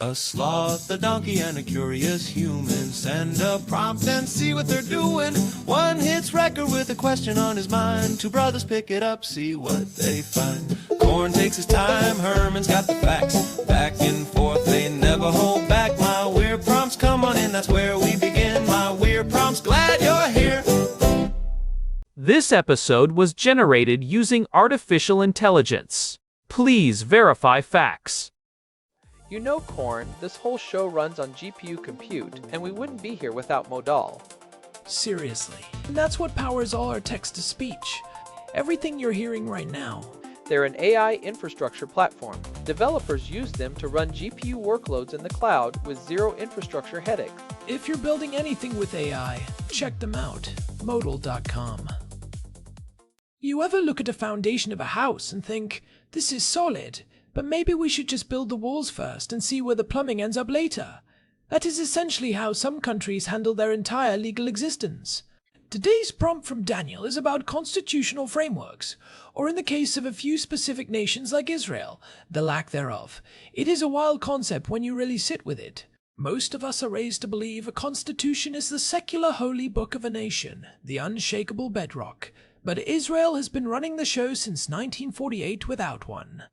A sloth, a donkey, and a curious human. Send a prompt and see what they're doing. One hits record with a question on his mind. Two brothers pick it up, see what they find. Corn takes his time, Herman's got the facts. Back and forth, they never hold back. My weird prompts, come on in, that's where we begin. My weird prompts, glad you're here. This episode was generated using artificial intelligence. Please verify facts. You know, Corn, this whole show runs on GPU compute, and we wouldn't be here without Modal. Seriously. And that's what powers all our text-to-speech. Everything you're hearing right now. They're an AI infrastructure platform. Developers use them to run GPU workloads in the cloud with zero infrastructure headaches. If you're building anything with AI, check them out. Modal.com. You ever look at a foundation of a house and think, this is solid, but maybe we should just build the walls first and see where the plumbing ends up later? That is essentially how some countries handle their entire legal existence. Today's prompt from Daniel is about constitutional frameworks, or in the case of a few specific nations like Israel, the lack thereof. It is a wild concept when you really sit with it. Most of us are raised to believe a constitution is the secular holy book of a nation, the unshakable bedrock. But Israel has been running the show since 1948 without one.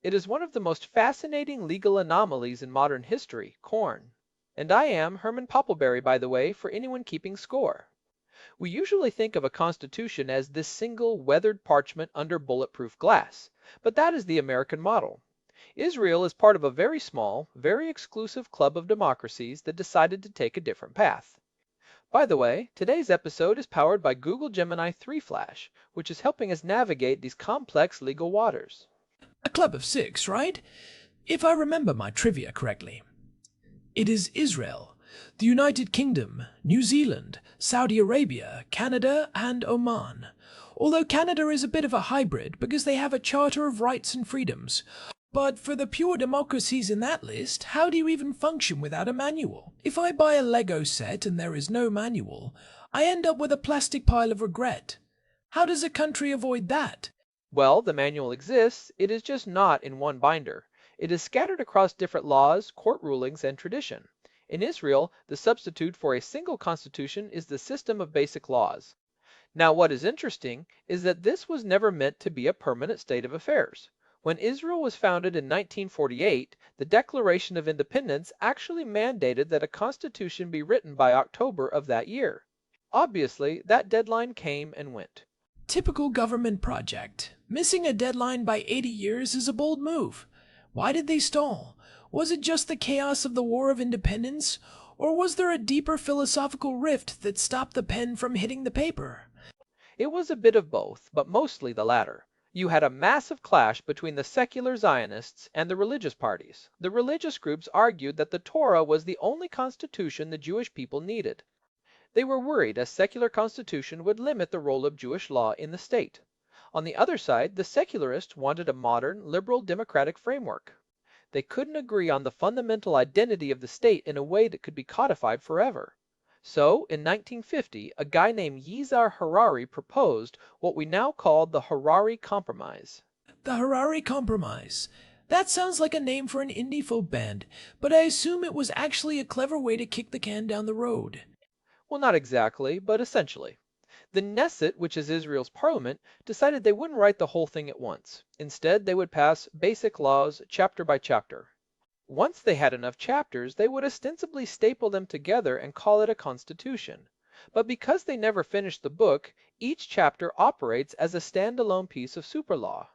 It is one of the most fascinating legal anomalies in modern history, Corn. And I am Herman Poppleberry, by the way, for anyone keeping score. We usually think of a constitution as this single weathered parchment under bulletproof glass, but that is the American model. Israel is part of a very small, very exclusive club of democracies that decided to take a different path. By the way, today's episode is powered by Google Gemini 3 Flash, which is helping us navigate these complex legal waters. A club of six, right? If I remember my trivia correctly. It is Israel, the United Kingdom, New Zealand, Saudi Arabia, Canada, and Oman. Although Canada is a bit of a hybrid because they have a Charter of Rights and Freedoms. But for the pure democracies in that list, how do you even function without a manual? If I buy a Lego set and there is no manual, I end up with a plastic pile of regret. How does a country avoid that? Well, the manual exists, it is just not in one binder. It is scattered across different laws, court rulings, and tradition. In Israel, the substitute for a single constitution is the system of basic laws. Now, what is interesting is that this was never meant to be a permanent state of affairs. When Israel was founded in 1948, the Declaration of Independence actually mandated that a constitution be written by October of that year. Obviously, that deadline came and went. Typical government project. Missing a deadline by 80 years is a bold move. Why did they stall? Was it just the chaos of the War of Independence? Or was there a deeper philosophical rift that stopped the pen from hitting the paper? It was a bit of both, but mostly the latter. You had a massive clash between the secular Zionists and the religious parties. The religious groups argued that the Torah was the only constitution the Jewish people needed. They were worried a secular constitution would limit the role of Jewish law in the state. On the other side, the secularists wanted a modern, liberal democratic framework. They couldn't agree on the fundamental identity of the state in a way that could be codified forever. So, in 1950, a guy named Yizar Harari proposed what we now call the Harari Compromise. The Harari Compromise. That sounds like a name for an indie folk band, but I assume it was actually a clever way to kick the can down the road. Well, not exactly, but essentially. The Knesset, which is Israel's parliament, decided they wouldn't write the whole thing at once. Instead, they would pass basic laws chapter by chapter. Once they had enough chapters, they would ostensibly staple them together and call it a constitution. But because they never finished the book, each chapter operates as a standalone piece of superlaw.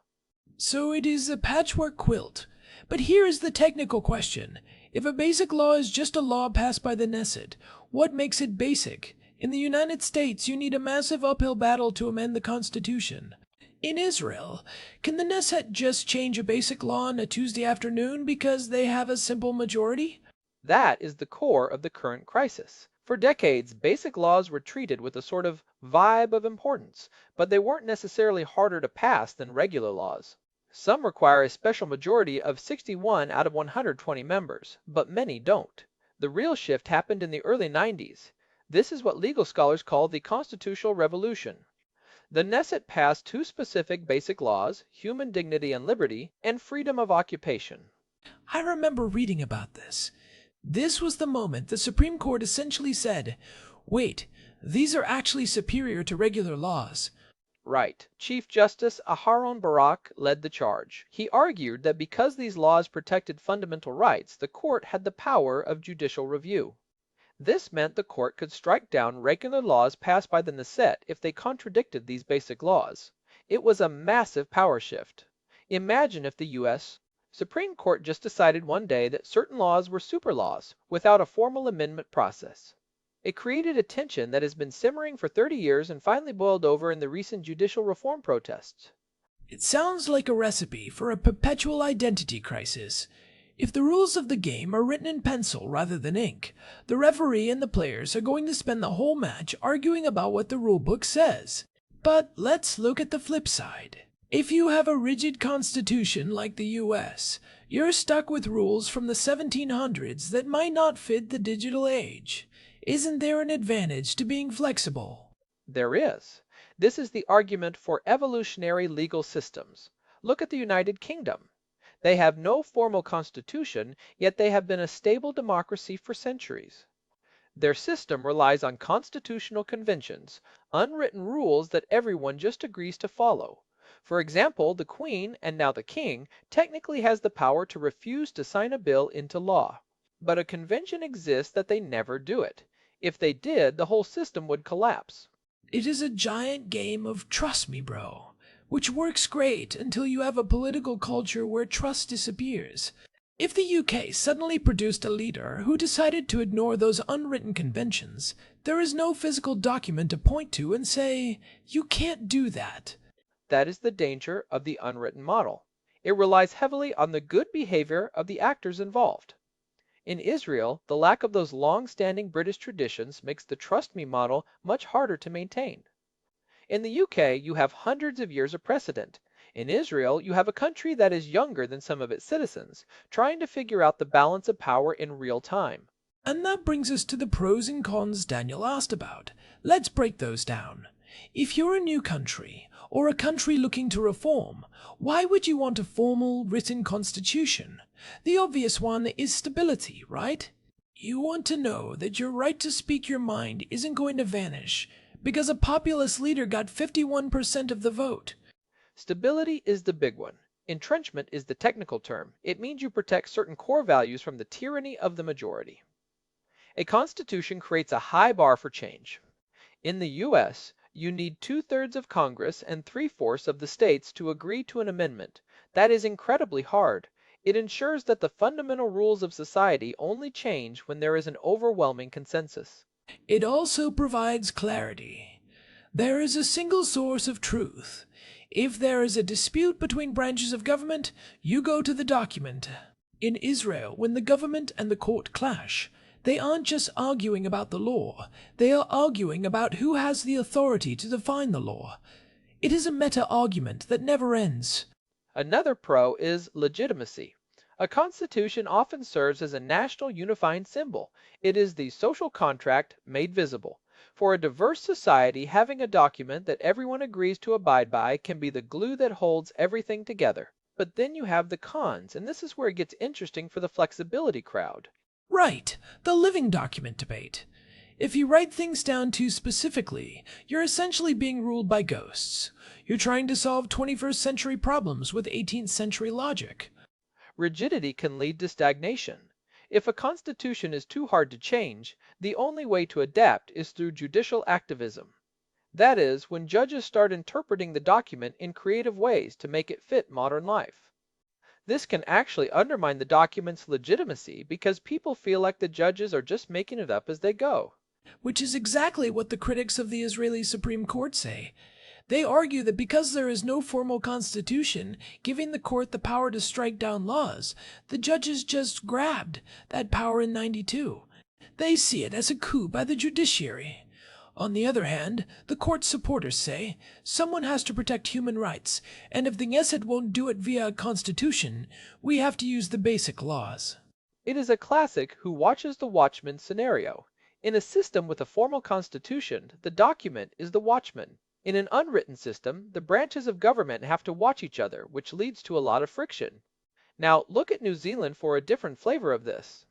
So it is a patchwork quilt. But here is the technical question. If a basic law is just a law passed by the Knesset, what makes it basic? In the United States, you need a massive uphill battle to amend the Constitution. In Israel, can the Knesset just change a basic law on a Tuesday afternoon because they have a simple majority? That is the core of the current crisis. For decades, basic laws were treated with a sort of vibe of importance, but they weren't necessarily harder to pass than regular laws. Some require a special majority of 61 out of 120 members, but many don't. The real shift happened in the early 90s. This is what legal scholars call the constitutional revolution. The Knesset passed two specific basic laws, human dignity and liberty, and freedom of occupation. I remember reading about this. This was the moment the Supreme Court essentially said, wait, these are actually superior to regular laws. Right. Chief Justice Aharon Barak led the charge. He argued that because these laws protected fundamental rights, the court had the power of judicial review. This meant the court could strike down regular laws passed by the Knesset if they contradicted these basic laws. It was a massive power shift. Imagine if the U.S. Supreme Court just decided one day that certain laws were super laws without a formal amendment process. It created a tension that has been simmering for 30 years and finally boiled over in the recent judicial reform protests. It sounds like a recipe for a perpetual identity crisis. If the rules of the game are written in pencil rather than ink, the referee and the players are going to spend the whole match arguing about what the rulebook says. But let's look at the flip side. If you have a rigid constitution like the US, you're stuck with rules from the 1700s that might not fit the digital age. Isn't there an advantage to being flexible? There is. This is the argument for evolutionary legal systems. Look at the United Kingdom. They have no formal constitution, yet they have been a stable democracy for centuries. Their system relies on constitutional conventions, unwritten rules that everyone just agrees to follow. For example, the Queen, and now the King, technically has the power to refuse to sign a bill into law. But a convention exists that they never do it. If they did, the whole system would collapse. It is a giant game of trust me, bro, which works great until you have a political culture where trust disappears. If the UK suddenly produced a leader who decided to ignore those unwritten conventions, there is no physical document to point to and say, you can't do that. That is the danger of the unwritten model. It relies heavily on the good behavior of the actors involved. In Israel, the lack of those long-standing British traditions makes the trust me model much harder to maintain. In the UK, you have hundreds of years of precedent. In Israel, you have a country that is younger than some of its citizens, trying to figure out the balance of power in real time. And that brings us to the pros and cons Daniel asked about. Let's break those down. If you're a new country, or a country looking to reform, why would you want a formal, written constitution? The obvious one is stability, right? You want to know that your right to speak your mind isn't going to vanish because a populist leader got 51% of the vote. Stability is the big one. Entrenchment is the technical term. It means you protect certain core values from the tyranny of the majority. A constitution creates a high bar for change. In the U.S., you need 2/3 of Congress and 3/4 of the states to agree to an amendment. That is incredibly hard. It ensures that the fundamental rules of society only change when there is an overwhelming consensus. It also provides clarity. There is a single source of truth. If there is a dispute between branches of government, you go to the document. In Israel, when the government and the court clash, they aren't just arguing about the law, they are arguing about who has the authority to define the law. It is a meta-argument that never ends. Another pro is legitimacy. A constitution often serves as a national unifying symbol. It is the social contract made visible. For a diverse society, having a document that everyone agrees to abide by can be the glue that holds everything together. But then you have the cons, and this is where it gets interesting for the flexibility crowd. Right, the living document debate. If you write things down too specifically, you're essentially being ruled by ghosts. You're trying to solve 21st century problems with 18th century logic. Rigidity can lead to stagnation. If a constitution is too hard to change, the only way to adapt is through judicial activism. That is, when judges start interpreting the document in creative ways to make it fit modern life. This can actually undermine the document's legitimacy because people feel like the judges are just making it up as they go. Which is exactly what the critics of the Israeli Supreme Court say. They argue that because there is no formal constitution giving the court the power to strike down laws, the judges just grabbed that power in '92. They see it as a coup by the judiciary. On the other hand, the court's supporters say someone has to protect human rights, and if the Knesset won't do it via a constitution, we have to use the basic laws. It is a classic who watches the watchman scenario. In a system with a formal constitution, the document is the watchman. In an unwritten system, the branches of government have to watch each other, which leads to a lot of friction. Now, look at New Zealand for a different flavor of this.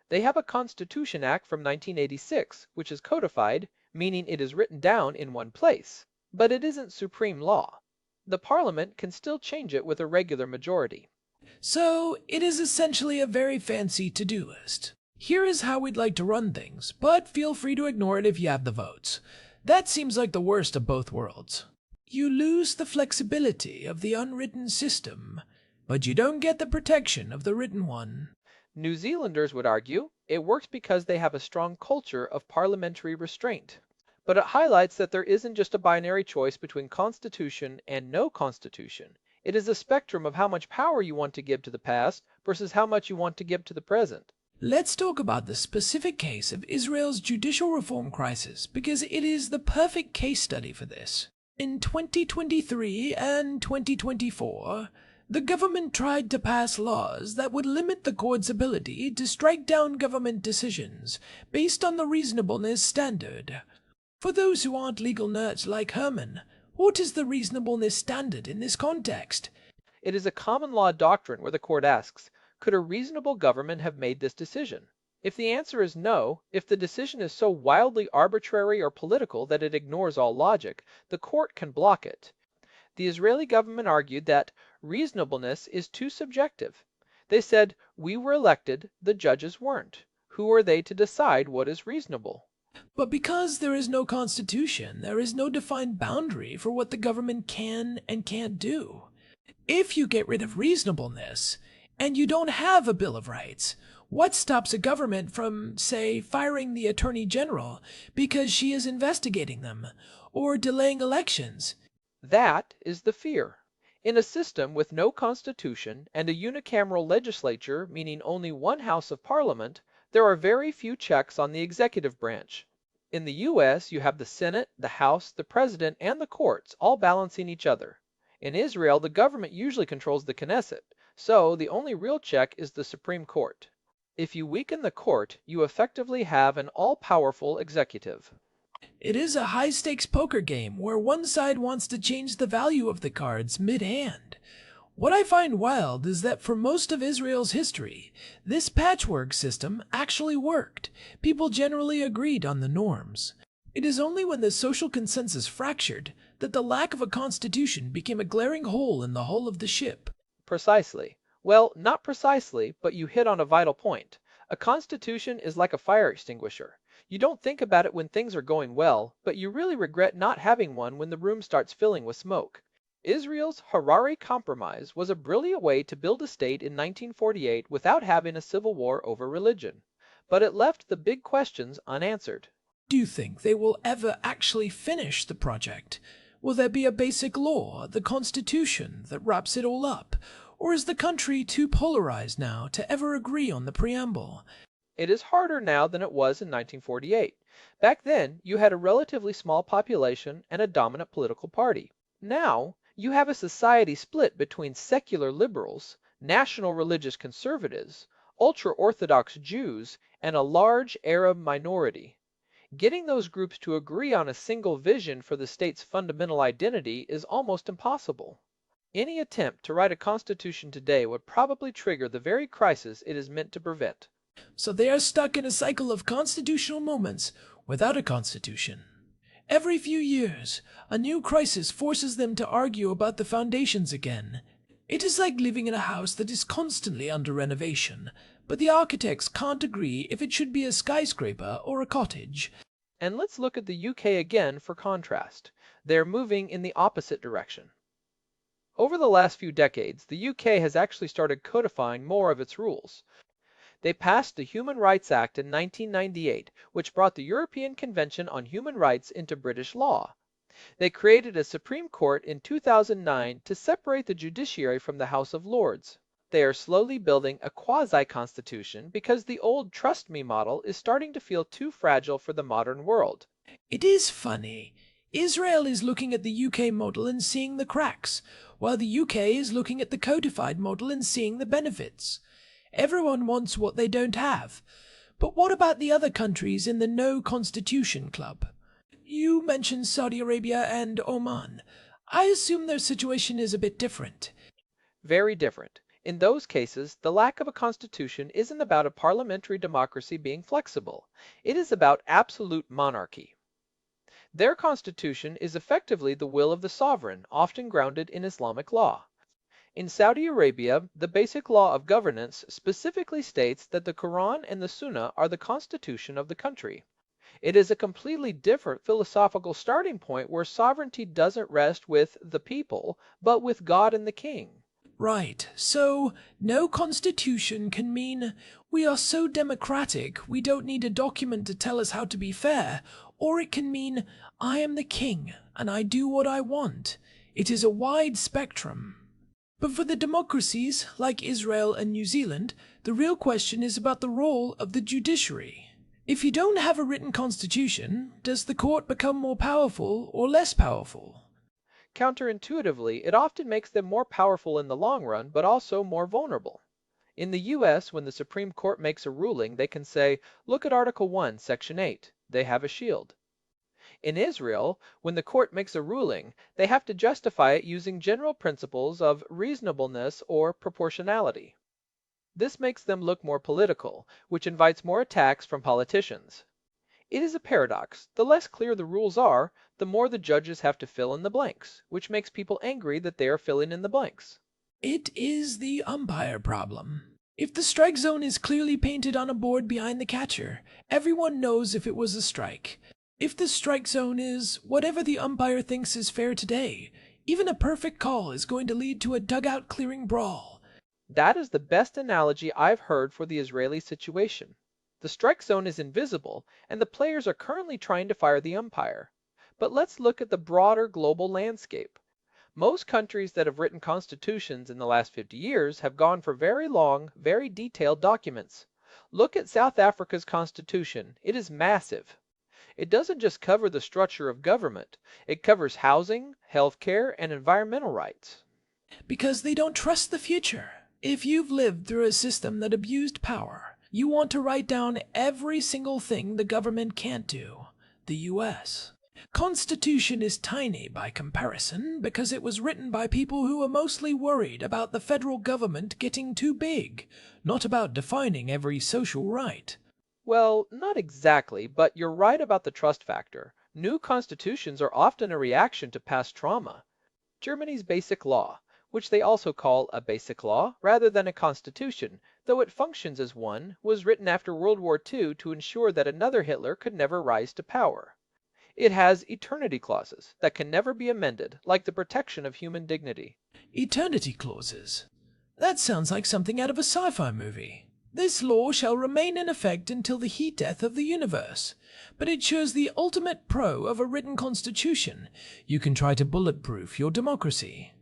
They have a Constitution Act from 1986, which is codified, meaning it is written down in one place, but it isn't supreme law. The Parliament can still change it with a regular majority. So, it is essentially a very fancy to-do list. Here is how we'd like to run things, but feel free to ignore it if you have the votes. That seems like the worst of both worlds. You lose the flexibility of the unwritten system, but you don't get the protection of the written one. New Zealanders would argue it works because they have a strong culture of parliamentary restraint. But it highlights that there isn't just a binary choice between constitution and no constitution. It is a spectrum of how much power you want to give to the past versus how much you want to give to the present. Let's talk about the specific case of Israel's judicial reform crisis because it is the perfect case study for this. In 2023 and 2024, the government tried to pass laws that would limit the court's ability to strike down government decisions based on the reasonableness standard. For those who aren't legal nerds like Herman, what is the reasonableness standard in this context? It is a common law doctrine where the court asks, could a reasonable government have made this decision? If the answer is no, if the decision is so wildly arbitrary or political that it ignores all logic, the court can block it. The Israeli government argued that reasonableness is too subjective. They said, we were elected, the judges weren't. Who are they to decide what is reasonable? But because there is no constitution, there is no defined boundary for what the government can and can't do. If you get rid of reasonableness, and you don't have a Bill of Rights, what stops a government from, say, firing the Attorney General because she is investigating them, or delaying elections? That is the fear. In a system with no constitution and a unicameral legislature, meaning only one house of parliament, there are very few checks on the executive branch. In the US, you have the Senate, the House, the President, and the courts all balancing each other. In Israel, the government usually controls the Knesset, so the only real check is the Supreme Court. If you weaken the court, you effectively have an all-powerful executive. It is a high-stakes poker game where one side wants to change the value of the cards mid-hand. What I find wild is that for most of Israel's history, this patchwork system actually worked. People generally agreed on the norms. It is only when the social consensus fractured that the lack of a constitution became a glaring hole in the hull of the ship. Precisely. Well, not precisely, but you hit on a vital point. A constitution is like a fire extinguisher. You don't think about it when things are going well, but you really regret not having one when the room starts filling with smoke. Israel's Harari Compromise was a brilliant way to build a state in 1948 without having a civil war over religion. But it left the big questions unanswered. Do you think they will ever actually finish the project? Will there be a basic law, the Constitution, that wraps it all up? Or is the country too polarized now to ever agree on the preamble? It is harder now than it was in 1948. Back then, you had a relatively small population and a dominant political party. Now, you have a society split between secular liberals, national religious conservatives, ultra-Orthodox Jews, and a large Arab minority. Getting those groups to agree on a single vision for the state's fundamental identity is almost impossible. Any attempt to write a constitution today would probably trigger the very crisis it is meant to prevent. So they are stuck in a cycle of constitutional moments without a constitution. Every few years, a new crisis forces them to argue about the foundations again. It is like living in a house that is constantly under renovation, but the architects can't agree if it should be a skyscraper or a cottage. And let's look at the UK again for contrast. They're moving in the opposite direction. Over the last few decades, the UK has actually started codifying more of its rules. They passed the Human Rights Act in 1998, which brought the European Convention on Human Rights into British law. They created a Supreme Court in 2009 to separate the judiciary from the House of Lords. They are slowly building a quasi-constitution because the old trust me model is starting to feel too fragile for the modern world. It is funny. Israel is looking at the UK model and seeing the cracks, while the UK is looking at the codified model and seeing the benefits. Everyone wants what they don't have. But what about the other countries in the No Constitution Club? You mentioned Saudi Arabia and Oman. I assume their situation is a bit different. Very different. In those cases, the lack of a constitution isn't about a parliamentary democracy being flexible. It is about absolute monarchy. Their constitution is effectively the will of the sovereign, often grounded in Islamic law. In Saudi Arabia, the basic law of governance specifically states that the Quran and the Sunnah are the constitution of the country. It is a completely different philosophical starting point where sovereignty doesn't rest with the people, but with God and the king. Right, so no constitution can mean we are so democratic we don't need a document to tell us how to be fair, or it can mean I am the king and I do what I want. It is a wide spectrum. But for the democracies like Israel and New Zealand, the real question is about the role of the judiciary. If you don't have a written constitution, does the court become more powerful or less powerful? Counterintuitively, it often makes them more powerful in the long run, but also more vulnerable. In the US, when the Supreme Court makes a ruling, they can say, look at Article 1, Section 8. They have a shield. In Israel, when the court makes a ruling, they have to justify it using general principles of reasonableness or proportionality. This makes them look more political, which invites more attacks from politicians. It is a paradox. The less clear the rules are, the more the judges have to fill in the blanks, which makes people angry that they are filling in the blanks. It is the umpire problem. If the strike zone is clearly painted on a board behind the catcher, everyone knows if it was a strike. If the strike zone is whatever the umpire thinks is fair today, even a perfect call is going to lead to a dugout clearing brawl. That is the best analogy I've heard for the Israeli situation. The strike zone is invisible, and the players are currently trying to fire the umpire. But let's look at the broader global landscape. Most countries that have written constitutions in the last 50 years have gone for very long, very detailed documents. Look at South Africa's constitution. It is massive. It doesn't just cover the structure of government, it covers housing, healthcare, and environmental rights. Because they don't trust the future. If you've lived through a system that abused power, you want to write down every single thing the government can't do. The US. Constitution is tiny by comparison because it was written by people who were mostly worried about the federal government getting too big, not about defining every social right. Well, not exactly, but you're right about the trust factor. New constitutions are often a reaction to past trauma. Germany's basic law, which they also call a basic law rather than a constitution, though it functions as one, was written after World War II to ensure that another Hitler could never rise to power. It has eternity clauses that can never be amended, like the protection of human dignity. Eternity clauses. That sounds like something out of a sci-fi movie. This law shall remain in effect until the heat death of the universe. But it shows the ultimate pro of a written constitution. You can try to bulletproof your democracy.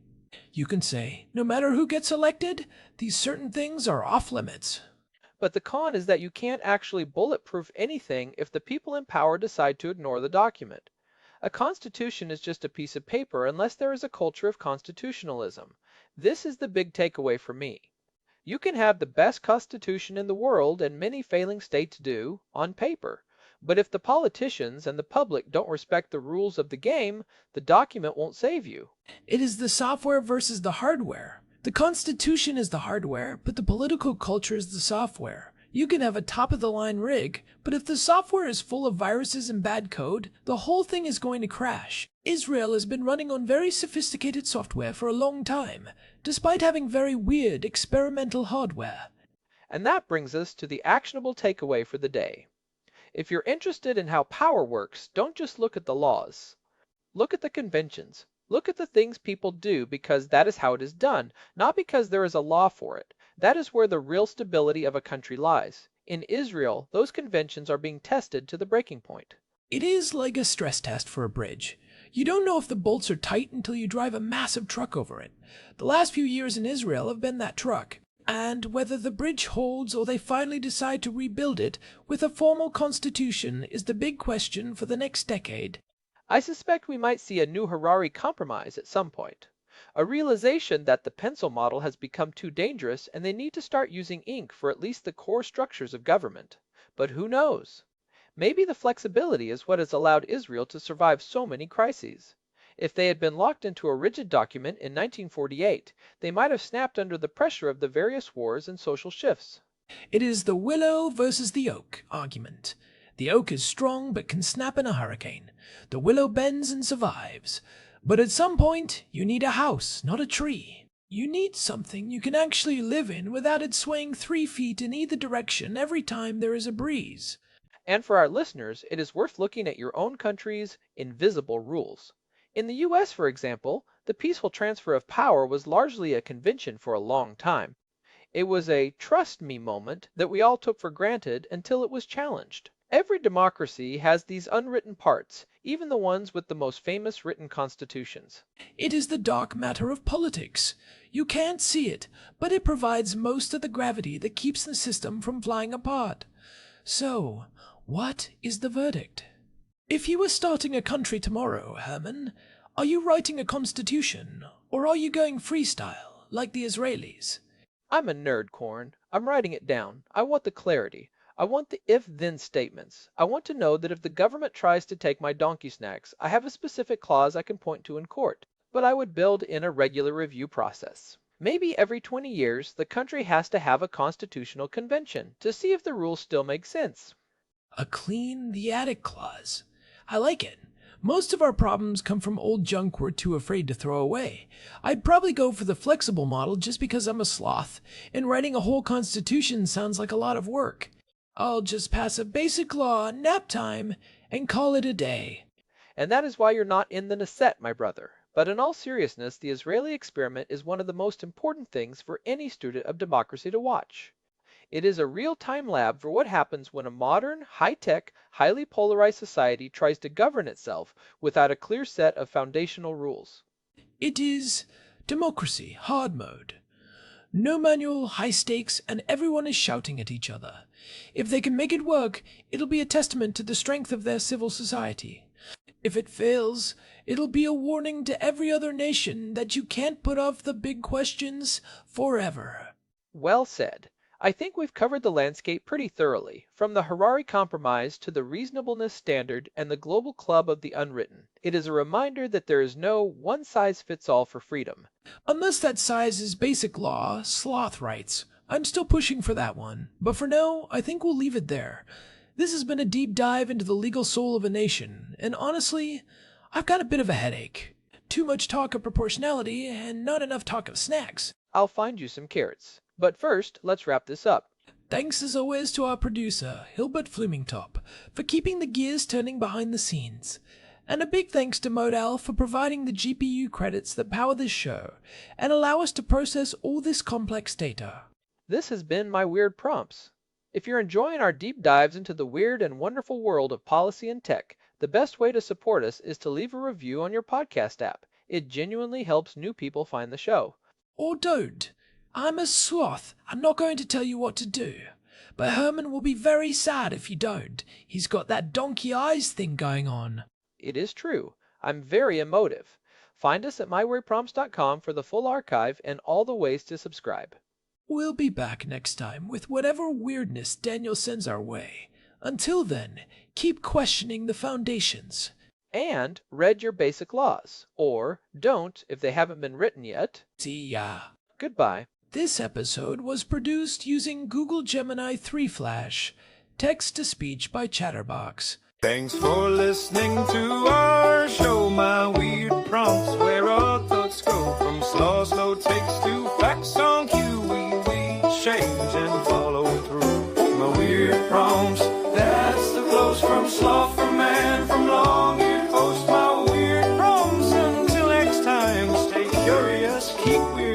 You can say, no matter who gets elected, these certain things are off limits. But the con is that you can't actually bulletproof anything if the people in power decide to ignore the document. A constitution is just a piece of paper unless there is a culture of constitutionalism. This is the big takeaway for me. You can have the best constitution in the world, and many failing states do, on paper. But if the politicians and the public don't respect the rules of the game, the document won't save you. It is the software versus the hardware. The Constitution is the hardware, but the political culture is the software. You can have a top-of-the-line rig, but if the software is full of viruses and bad code, the whole thing is going to crash. Israel has been running on very sophisticated software for a long time, despite having very weird experimental hardware. And that brings us to the actionable takeaway for the day. If you're interested in how power works, don't just look at the laws. Look at the conventions. Look at the things people do because that is how it is done, not because there is a law for it. That is where the real stability of a country lies. In Israel, those conventions are being tested to the breaking point. It is like a stress test for a bridge. You don't know if the bolts are tight until you drive a massive truck over it. The last few years in Israel have been that truck. And whether the bridge holds or they finally decide to rebuild it with a formal constitution is the big question for the next decade. I suspect we might see a new Harari compromise at some point. A realization that the pencil model has become too dangerous and they need to start using ink for at least the core structures of government. But who knows? Maybe the flexibility is what has allowed Israel to survive so many crises. If they had been locked into a rigid document in 1948, they might have snapped under the pressure of the various wars and social shifts. It is the willow versus the oak argument. The oak is strong but can snap in a hurricane. The willow bends and survives. But at some point, you need a house, not a tree. You need something you can actually live in without it swaying 3 feet in either direction every time there is a breeze. And for our listeners, it is worth looking at your own country's invisible rules. In the US, for example, the peaceful transfer of power was largely a convention for a long time. It was a trust me moment that we all took for granted until it was challenged. Every democracy has these unwritten parts, even the ones with the most famous written constitutions. It is the dark matter of politics. You can't see it, but it provides most of the gravity that keeps the system from flying apart. So, what is the verdict? If you were starting a country tomorrow, Herman, are you writing a constitution, or are you going freestyle, like the Israelis? I'm a nerd, Corn. I'm writing it down. I want the clarity. I want the if-then statements. I want to know that if the government tries to take my donkey snacks, I have a specific clause I can point to in court. But I would build in a regular review process. Maybe every 20 years, the country has to have a constitutional convention to see if the rules still make sense. A clean the attic clause. I like it. Most of our problems come from old junk we're too afraid to throw away. I'd probably go for the flexible model just because I'm a sloth, and writing a whole constitution sounds like a lot of work. I'll just pass a basic law, nap time, and call it a day. And that is why you're not in the Knesset, my brother. But in all seriousness, the Israeli experiment is one of the most important things for any student of democracy to watch. It is a real-time lab for what happens when a modern, high-tech, highly polarized society tries to govern itself without a clear set of foundational rules. It is democracy, hard mode. No manual, high stakes, and everyone is shouting at each other. If they can make it work, it'll be a testament to the strength of their civil society. If it fails, it'll be a warning to every other nation that you can't put off the big questions forever. Well said. I think we've covered the landscape pretty thoroughly, from the Harari Compromise to the Reasonableness Standard and the Global Club of the Unwritten. It is a reminder that there is no one-size-fits-all for freedom. Unless that size is basic law, sloth rights. I'm still pushing for that one. But for now, I think we'll leave it there. This has been a deep dive into the legal soul of a nation, and honestly, I've got a bit of a headache. Too much talk of proportionality and not enough talk of snacks. I'll find you some carrots. But first, let's wrap this up. Thanks as always to our producer, Hilbert Flumingtop, for keeping the gears turning behind the scenes. And a big thanks to Modal for providing the GPU credits that power this show and allow us to process all this complex data. This has been My Weird Prompts. If you're enjoying our deep dives into the weird and wonderful world of policy and tech, the best way to support us is to leave a review on your podcast app. It genuinely helps new people find the show. Or don't. I'm a sloth. I'm not going to tell you what to do. But Herman will be very sad if you don't. He's got that donkey eyes thing going on. It is true. I'm very emotive. Find us at myweirdprompts.com for the full archive and all the ways to subscribe. We'll be back next time with whatever weirdness Daniel sends our way. Until then, keep questioning the foundations. And read your basic laws. Or don't if they haven't been written yet. See ya. Goodbye. This episode was produced using Google Gemini 3 Flash, text-to-speech by Chatterbox. Thanks for listening to our show, My Weird Prompts, where our thoughts go from slow takes to facts on cue. We change and follow through. My Weird Prompts, that's the flows from sloth, from man, from long-eared host. My Weird Prompts, until next time, stay curious, keep weird.